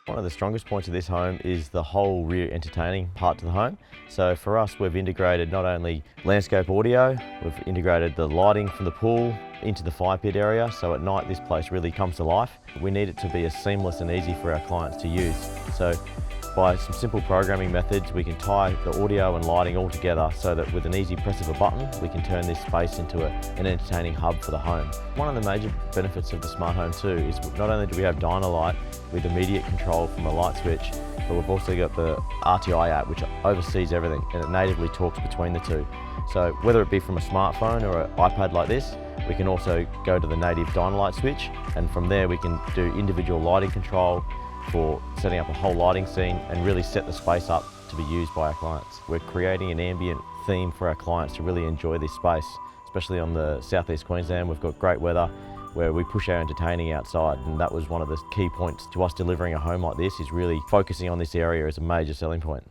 One of the strongest points of this home is the whole rear entertaining part to the home. So for us, we've integrated not only landscape audio, we've integrated the lighting from the pool into the fire pit area, so at night this place really comes to life. We need it to be as seamless and easy for our clients to use. So by some simple programming methods, we can tie the audio and lighting all together so that with an easy press of a button, we can turn this space into an entertaining hub for the home. One of the major benefits of the smart home too is not only do we have Dynalite with immediate control from a light switch, but we've also got the RTI app which oversees everything and it natively talks between the two. So whether it be from a smartphone or an iPad like this, we can also go to the native Dynalite switch, and from there we can do individual lighting control for setting up a whole lighting scene and really set the space up to be used by our clients. We're creating an ambient theme for our clients to really enjoy this space, especially on the southeast Queensland. We've got great weather where we push our entertaining outside, and that was one of the key points to us delivering a home like this, is really focusing on this area as a major selling point.